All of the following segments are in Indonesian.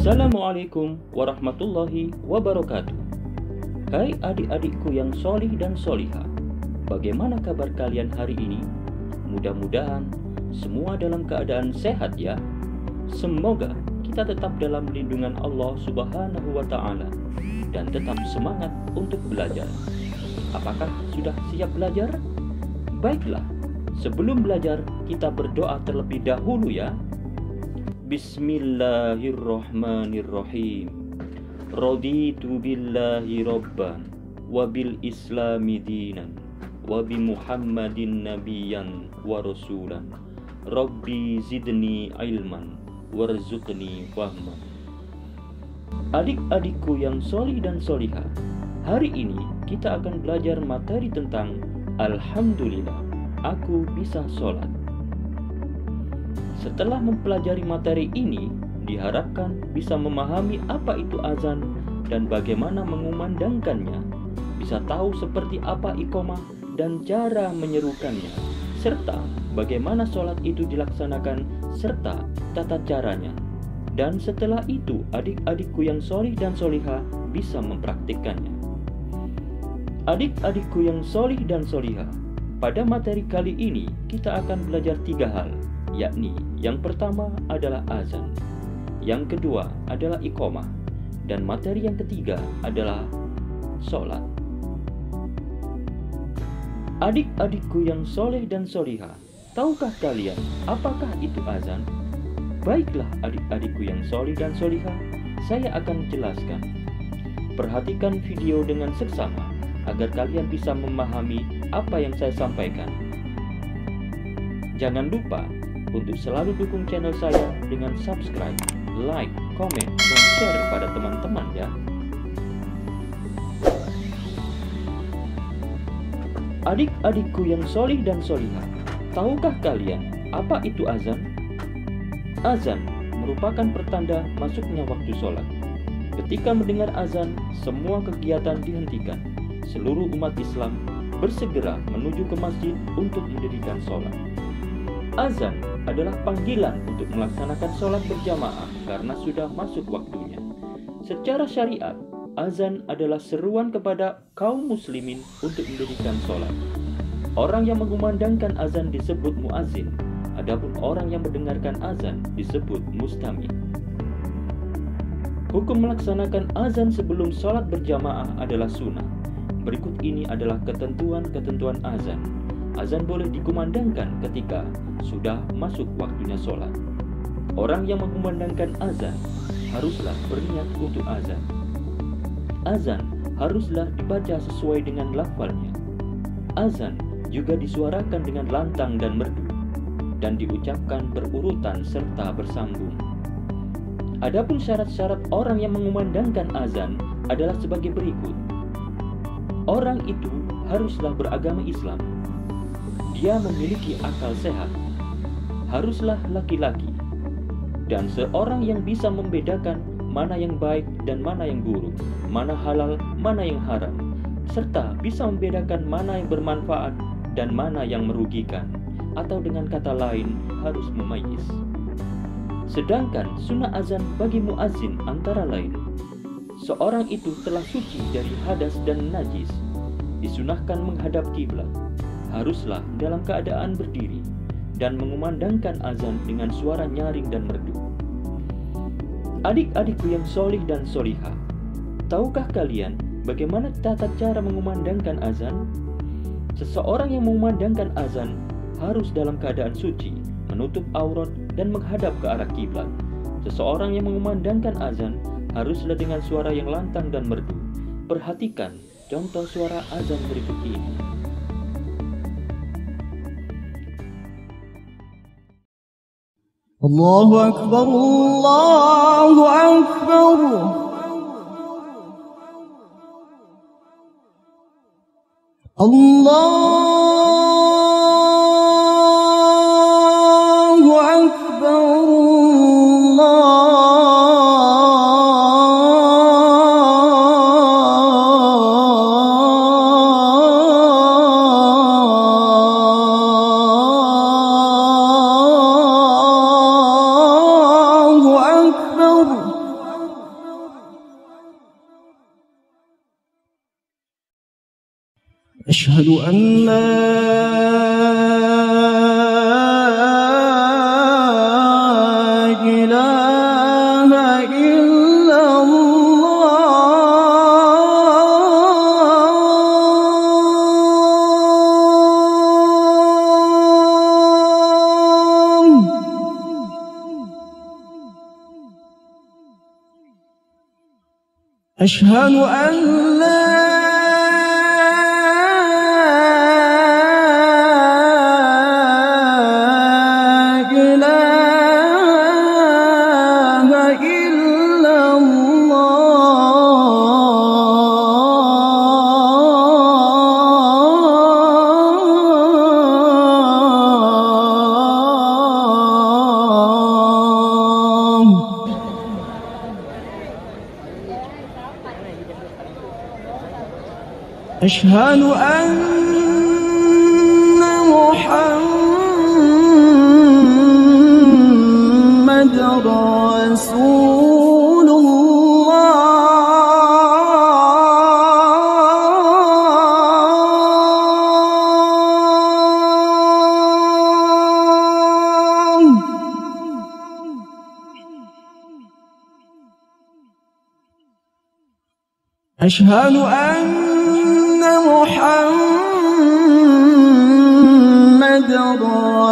Assalamualaikum warahmatullahi wabarakatuh. Hai adik-adikku yang solih dan solihah, bagaimana kabar kalian hari ini? Mudah-mudahan semua dalam keadaan sehat ya. Semoga kita tetap dalam lindungan Allah Subhanahu wa Ta'ala dan tetap semangat untuk belajar. Apakah sudah siap belajar? Baiklah, sebelum belajar kita berdoa terlebih dahulu ya. Bismillahirrahmanirrahim. Raditu billahi rabban wa bil islami dinan wa bi Muhammadin nabiyyan wa rasulan. Rabbi zidni ilman warzuqni fahman. Adik-adikku yang solih dan solihah, hari ini kita akan belajar materi tentang Alhamdulillah, aku bisa sholat. Setelah mempelajari materi ini, diharapkan bisa memahami apa itu azan dan bagaimana mengumandangkannya, bisa tahu seperti apa iqamah dan cara menyerukannya, serta bagaimana sholat itu dilaksanakan, serta tata caranya. Dan setelah itu, adik-adikku yang solih dan solihah bisa mempraktikkannya. Adik-adikku yang solih dan solihah, pada materi kali ini kita akan belajar 3 hal, yakni yang pertama adalah azan, yang kedua adalah iqamah, dan materi yang ketiga adalah sholat. Adik-adikku yang soleh dan solihah, tahukah kalian apakah itu azan? Baiklah adik-adikku yang soleh dan solihah, saya akan jelaskan. Perhatikan video dengan seksama agar kalian bisa memahami apa yang saya sampaikan. Jangan lupa untuk selalu dukung channel saya dengan subscribe, like, komen, dan share pada teman-teman ya. Adik-adikku yang solih dan solihah, tahukah kalian apa itu azan? Azan merupakan pertanda masuknya waktu sholat. Ketika mendengar azan, semua kegiatan dihentikan. Seluruh umat Islam bersegera menuju ke masjid untuk mendirikan sholat. Azan adalah panggilan untuk melaksanakan sholat berjamaah karena sudah masuk waktunya. Secara syariat, azan adalah seruan kepada kaum muslimin untuk mendirikan sholat. Orang yang mengumandangkan azan disebut muazzin, adapun orang yang mendengarkan azan disebut mustami'. Hukum melaksanakan azan sebelum sholat berjamaah adalah sunnah. Berikut ini adalah ketentuan-ketentuan azan. Azan boleh dikumandangkan ketika sudah masuk waktunya sholat. Orang yang mengumandangkan azan haruslah berniat untuk azan. Azan haruslah dibaca sesuai dengan lafalnya. Azan juga disuarakan dengan lantang dan merdu dan diucapkan berurutan serta bersambung. Adapun syarat-syarat orang yang mengumandangkan azan adalah sebagai berikut. Orang itu haruslah beragama Islam. Dia memiliki akal sehat, haruslah laki-laki, dan seorang yang bisa membedakan mana yang baik dan mana yang buruk, mana halal, mana yang haram, serta bisa membedakan mana yang bermanfaat dan mana yang merugikan, atau dengan kata lain harus memayyiz. Sedangkan sunnah azan bagi muazzin antara lain, seorang itu telah suci dari hadas dan najis, disunahkan menghadap kiblat, haruslah dalam keadaan berdiri dan mengumandangkan azan dengan suara nyaring dan merdu. Adik-adikku yang solih dan solihah, tahukah kalian bagaimana tata cara mengumandangkan azan? Seseorang yang mengumandangkan azan harus dalam keadaan suci, menutup aurat dan menghadap ke arah kiblat. Seseorang yang mengumandangkan azan haruslah dengan suara yang lantang dan merdu. Perhatikan contoh suara azan berikut ini. Allahu Akbar, Allahu Akbar. Allahu Akbar, Allahu Akbar. أشهد أن لا إله إلا الله. أشهد أن لا أشهد أن محمدًا رسول الله. أشهد أن محمدًا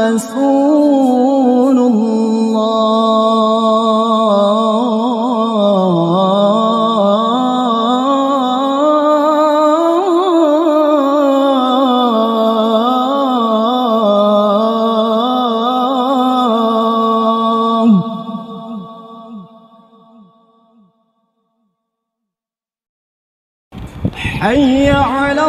رسول الله. حي على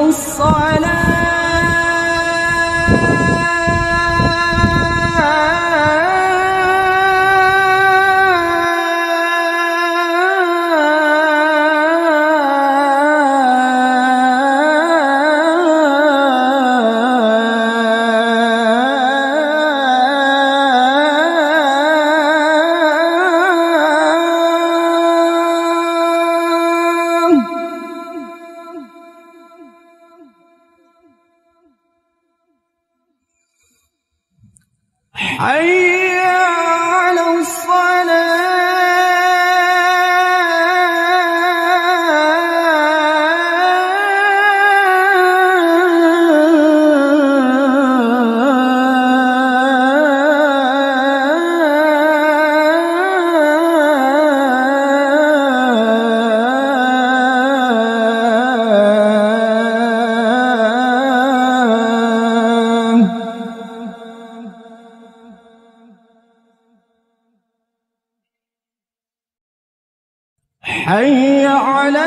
حي على حي على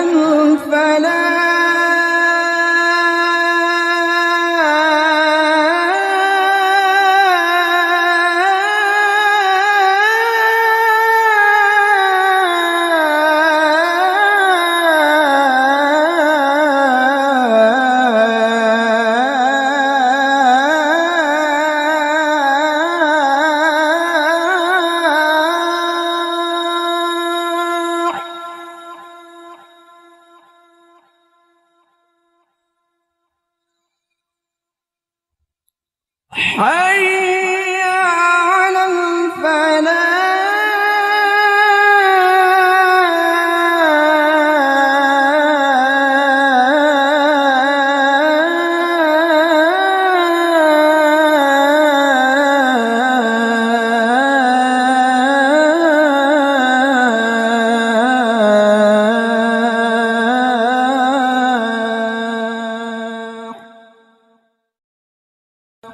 حي على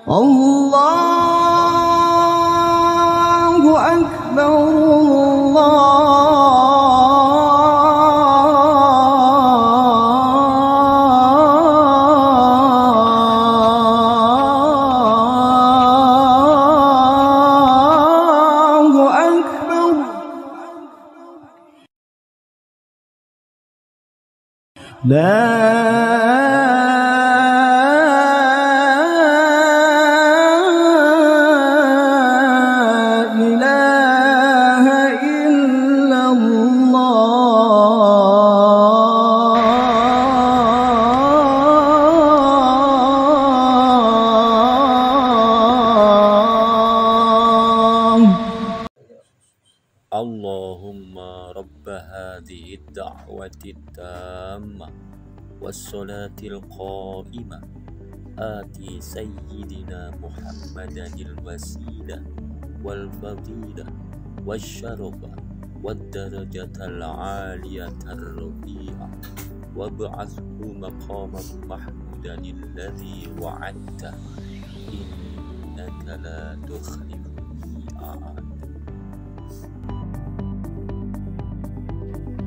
الله أكبر. الله أكبر. wassalatil qa'imah ati sayyidina Muhammadanil wasilah wal fadilah wasyarafa wad darajatal aliyatar rafi'ah wab'athhu maqaman mahmudanil ladzi wa'adta innaka la tukhliful mi'ad.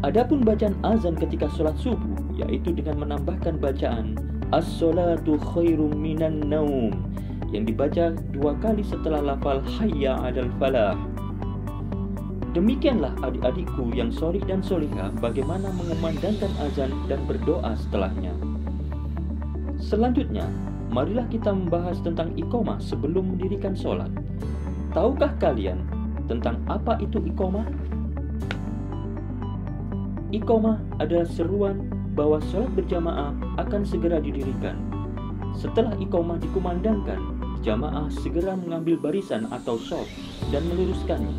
Adapun bacaan azan ketika sholat subuh, yaitu dengan menambahkan bacaan as-sholatu khairum minan naum yang dibaca 2 kali setelah lafal hayya 'alal falah. Demikianlah adik-adikku yang sholih dan sholihah bagaimana mengumandangkan azan dan berdoa setelahnya. Selanjutnya, marilah kita membahas tentang iqamah sebelum mendirikan sholat. Tahukah kalian tentang apa itu iqamah? Iqamah adalah seruan bahwa sholat berjamaah akan segera didirikan. Setelah iqamah dikumandangkan, jamaah segera mengambil barisan atau shaf dan meluruskannya.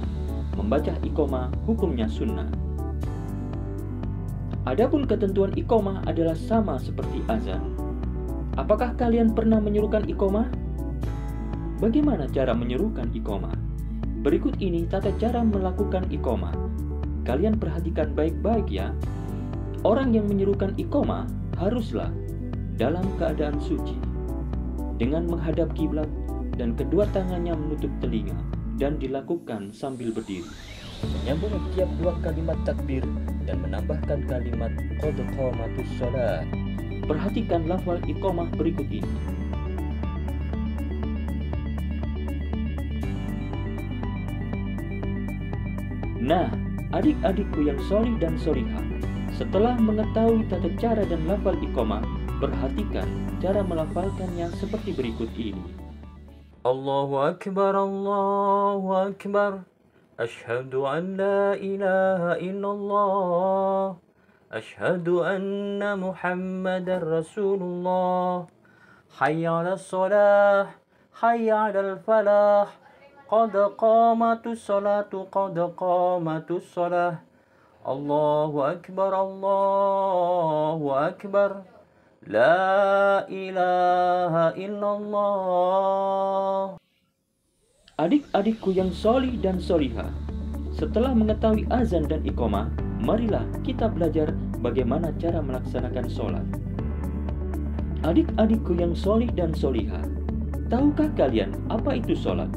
Membaca iqamah hukumnya sunnah. Adapun ketentuan iqamah adalah sama seperti azan. Apakah kalian pernah menyerukan iqamah? Bagaimana cara menyerukan iqamah? Berikut ini tata cara melakukan iqamah. Kalian perhatikan baik-baik ya. Orang yang menyerukan iqamah haruslah dalam keadaan suci, dengan menghadap kiblat dan kedua tangannya menutup telinga, dan dilakukan sambil berdiri, menyambung tiap 2 kalimat takbir dan menambahkan kalimat qad qamatus shalah. Perhatikan lafal iqamah berikut ini. Nah, adik-adikku yang sholih dan sholihah, setelah mengetahui tata cara dan lafal iqamah, perhatikan cara melafalkannya seperti berikut ini. Allahu Akbar, Allahu Akbar, Ashhadu an la ilaha illallah, Ashhadu anna Muhammadar Rasulullah, Hayya 'alas shalah, Hayya 'alal falah, Qad qamatus salatu, Qad qamatus salah, Allahu Akbar, Allahu Akbar, La ilaha illallah. Adik-adikku yang sholih dan sholihah, setelah mengetahui azan dan iqamah, marilah kita belajar bagaimana cara melaksanakan sholat. Adik-adikku yang sholih dan sholihah, tahukah kalian apa itu sholat?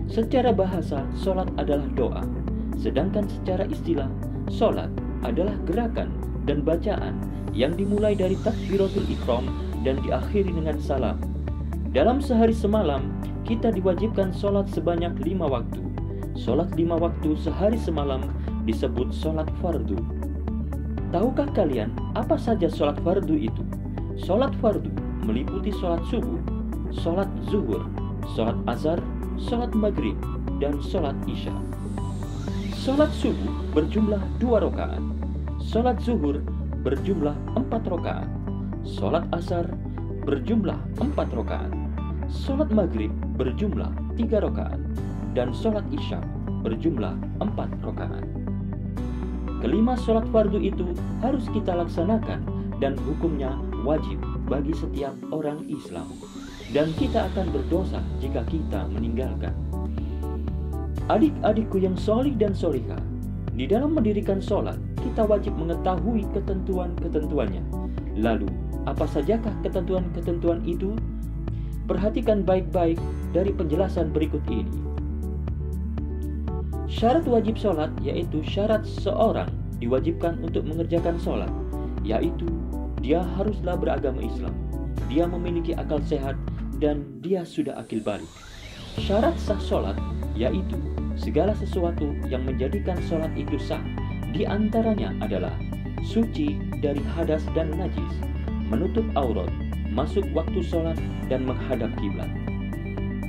Secara bahasa, sholat adalah doa, sedangkan secara istilah, sholat adalah gerakan dan bacaan yang dimulai dari takbiratul ihram dan diakhiri dengan salam. Dalam sehari semalam, kita diwajibkan sholat sebanyak 5 waktu. Sholat 5 waktu sehari semalam disebut sholat fardu. Tahukah kalian apa saja sholat fardu itu? Sholat fardu meliputi sholat subuh, sholat zuhur, sholat asar, sholat maghrib, dan sholat isya. Sholat subuh berjumlah 2 rakaat, sholat zuhur berjumlah 4 rakaat, sholat asar berjumlah 4 rakaat, sholat maghrib berjumlah 3 rakaat, dan sholat isya berjumlah 4 rakaat. Kelima sholat fardu itu harus kita laksanakan dan hukumnya wajib bagi setiap orang Islam, dan kita akan berdosa jika kita meninggalkan. Adik-adikku yang sholih dan sholihah, di dalam mendirikan sholat, kita wajib mengetahui ketentuan-ketentuannya. Lalu, apa sajakah ketentuan-ketentuan itu? Perhatikan baik-baik dari penjelasan berikut ini. Syarat wajib sholat yaitu syarat seorang diwajibkan untuk mengerjakan sholat, yaitu dia haruslah beragama Islam, dia memiliki akal sehat, dan dia sudah akil balik. Syarat sah sholat yaitu segala sesuatu yang menjadikan sholat itu sah. Di antaranya adalah suci dari hadas dan najis, menutup aurat, masuk waktu sholat, dan menghadap kiblat.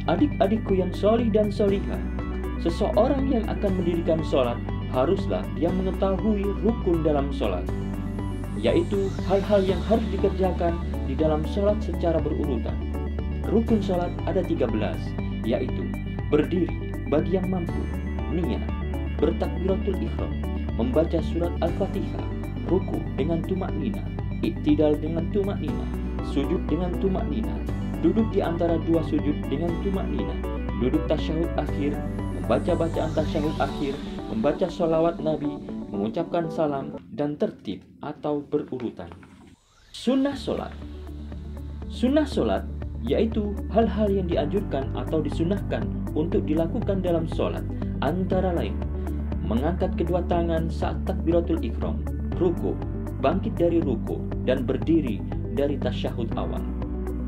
Adik-adikku yang sholih dan sholihah, seseorang yang akan mendirikan sholat haruslah dia mengetahui rukun dalam sholat, yaitu hal-hal yang harus dikerjakan di dalam sholat secara berurutan. Rukun sholat ada 13, yaitu berdiri bagi yang mampu, niat, bertakbiratul ihram, membaca surat Al-Fatihah, ruku dengan tumakninah, iktidal dengan tumaknina, sujud dengan tumaknina, duduk di antara dua sujud dengan tumaknina, duduk tasyahud akhir, membaca bacaan tasyahud akhir, membaca sholawat Nabi, mengucapkan salam, dan tertib atau berurutan. Sunnah sholat. Sunnah sholat yaitu hal-hal yang dianjurkan atau disunahkan untuk dilakukan dalam sholat, antara lain mengangkat kedua tangan saat takbiratul ihram, ruku, bangkit dari ruku, dan berdiri dari tasyahud awal,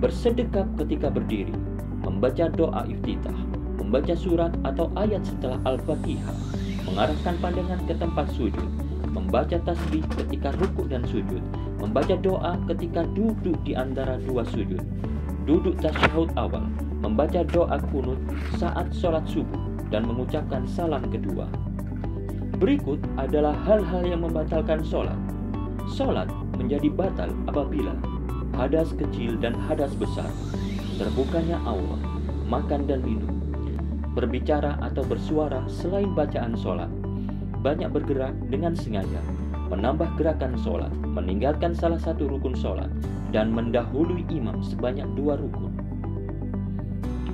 bersedekap ketika berdiri, membaca doa iftitah, membaca surat atau ayat setelah Al-Fatihah, mengarahkan pandangan ke tempat sujud, membaca tasbih ketika rukuk dan sujud, membaca doa ketika duduk di antara dua sujud, duduk tasyahud awal, membaca doa kunut saat sholat subuh, dan mengucapkan salam kedua. Berikut adalah hal-hal yang membatalkan sholat. Sholat menjadi batal apabila hadas kecil dan hadas besar, terbukanya aurat, makan dan minum, berbicara atau bersuara selain bacaan sholat, banyak bergerak dengan sengaja, menambah gerakan sholat, meninggalkan salah satu rukun sholat, dan mendahului imam sebanyak 2 rukun.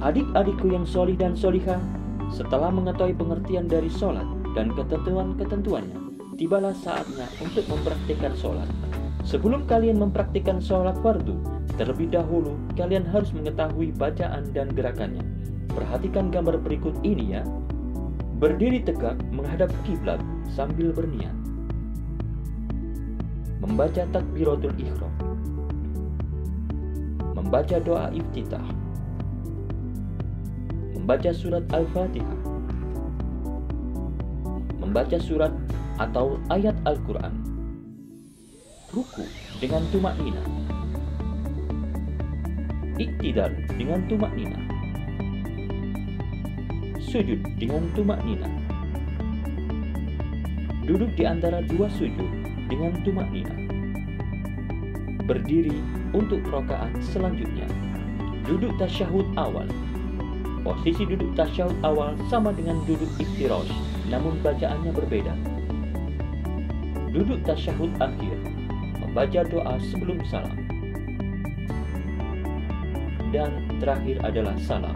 Adik-adikku yang solih dan solihah, setelah mengetahui pengertian dari sholat dan ketentuan-ketentuannya, tibalah saatnya untuk mempraktikkan sholat. Sebelum kalian mempraktikkan sholat fardu, terlebih dahulu kalian harus mengetahui bacaan dan gerakannya. Perhatikan gambar berikut ini ya. Berdiri tegak menghadap kiblat sambil berniat. Membaca takbiratul ihram. Membaca doa iftitah. Membaca surat Al-Fatihah. Membaca surat atau ayat Al-Quran. Ruku dengan tumaknina. Iktidal dengan tumaknina. Sujud dengan tumaknina. Duduk di antara dua sujud dengan tumaknina. Berdiri untuk rakaat selanjutnya. Duduk tasyahud awal. Posisi duduk tasyahud awal sama dengan duduk iftirash, namun bacaannya berbeda. Duduk tasyahud akhir, membaca doa sebelum salam. Dan terakhir adalah salam.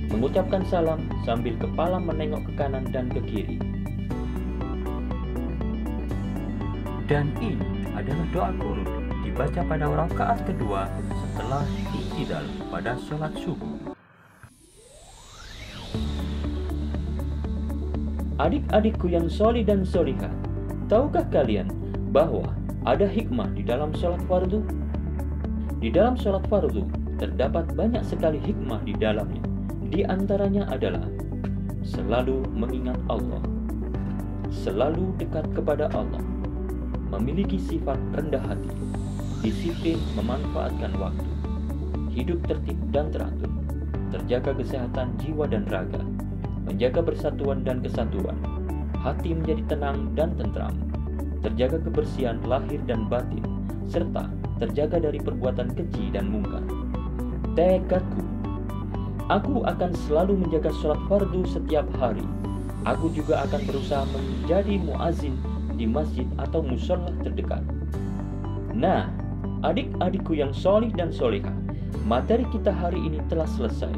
Mengucapkan salam sambil kepala menengok ke kanan dan ke kiri. Dan ini adalah doa qunut dibaca pada rakaat kedua setelah iktidal pada sholat subuh. Adik-adikku yang solih dan solihah, tahukah kalian bahwa ada hikmah di dalam sholat fardu? Di dalam sholat fardu terdapat banyak sekali hikmah di dalamnya. Di antaranya adalah selalu mengingat Allah, selalu dekat kepada Allah, memiliki sifat rendah hati, disiplin memanfaatkan waktu, hidup tertib dan teratur, terjaga kesehatan jiwa dan raga, menjaga persatuan dan kesatuan, hati menjadi tenang dan tentram, terjaga kebersihan lahir dan batin, serta terjaga dari perbuatan keji dan mungkar. Tekadku, aku akan selalu menjaga sholat fardu setiap hari. Aku juga akan berusaha menjadi muazin di masjid atau musola terdekat. Nah, adik-adikku yang solih dan solihah, materi kita hari ini telah selesai.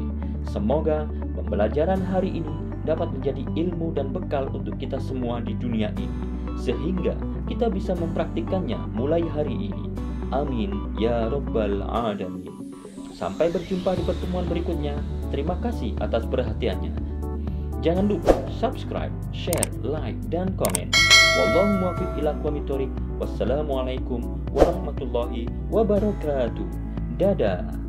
Semoga pembelajaran hari ini dapat menjadi ilmu dan bekal untuk kita semua di dunia ini, sehingga kita bisa mempraktikkannya mulai hari ini. Amin ya rabbal alamin. Sampai berjumpa di pertemuan berikutnya. Terima kasih atas perhatiannya. Jangan lupa subscribe, share, like, dan komen. Wallahu muwaffiq ila aqwamit thoriq. Wassalamualaikum warahmatullahi wabarakatuh. Dadah.